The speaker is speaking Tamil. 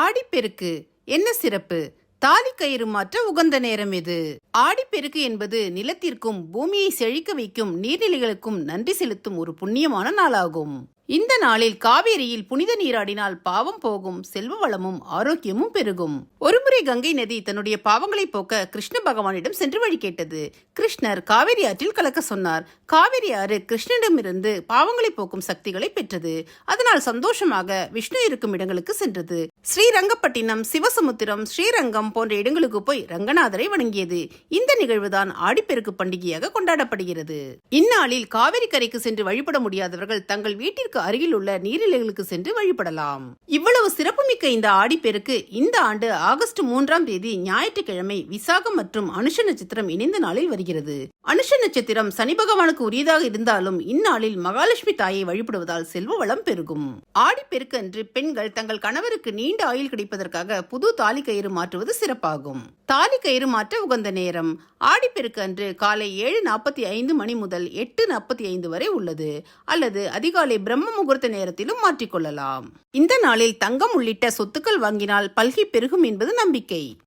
ஆடிப்பெருக்கு என்ன சிறப்பு? தாலி கயிறு மாற்ற உகந்த நேரம் எது? ஆடிப்பெருக்கு என்பது நிலத்திற்கும் பூமியை செழிக்க வைக்கும் நீர்நிலைகளுக்கும் நன்றி செலுத்தும் ஒரு புண்ணியமான நாளாகும். இந்த நாளில் காவேரியில் புனித நீராடினால் பாவம் போகும், செல்வ வளமும் ஆரோக்கியமும் பெருகும். ஒருமுறை கங்கை நதி தன்னுடைய பாவங்களை போக்க கிருஷ்ண பகவானிடம் சென்று வழி கேட்டது. கிருஷ்ணர் காவேரி ஆற்றில் கலக்க சொன்னார். காவேரி ஆறு கிருஷ்ணனிடமிருந்து பாவங்களை போக்கும் சக்திகளை பெற்றது. அதனால் சந்தோஷமாக விஷ்ணு இருக்கும் இடங்களுக்கு சென்றது. ஸ்ரீரங்கப்பட்டினம், சிவசமுத்திரம், ஸ்ரீரங்கம் போன்ற இடங்களுக்கு போய் ரங்கநாதரை வணங்கியது. இந்த நிகழ்வுதான் ஆடிப்பெருக்கு பண்டிகையாக கொண்டாடப்படுகிறது. இந்நாளில் காவிரி கரைக்கு சென்று வழிபட முடியாதவர்கள் தங்கள் வீட்டிற்கு அருகில் உள்ள நீர்நிலைகளுக்கு சென்று வழிபடலாம். இவ்வளவு சிறப்புமிக்க இந்த ஆடிப்பெருக்கு இந்த ஆண்டு ஆகஸ்ட் 3ஆம் தேதி ஞாயிற்றுக்கிழமை விசாகம் மற்றும் அனுஷ நட்சத்திரம் இணைந்த நாளில் வருகிறது. அனுஷ நட்சத்திரம் சனி பகவானுக்கு உரியதாக இருந்தாலும் இந்நாளில் மகாலட்சுமி தாயை வழிபடுவதால் செல்வ வளம் பெருகும். ஆடிப்பெருக்கு அன்று பெண்கள் தங்கள் கணவருக்கு நீண்ட ஆயுள் கிடைப்பதற்காக புது தாலி கயிறு மாற்றுவது சிறப்பாகும். தாலி கயிறு மாற்ற உகந்த நேரம் ஆடிப்பெருக்கு அன்று காலை 7:45 மணி முதல் 8:45 வரை உள்ளது. அல்லது அதிகாலை பிரம்ம முகூர்த்த நேரத்திலும் மாற்றிக்கொள்ளலாம். இந்த நாளில் தங்கம் உள்ளிட்ட சொத்துக்கள் வாங்கினால் பல்கி பெருகும் என்பது நம்பிக்கை.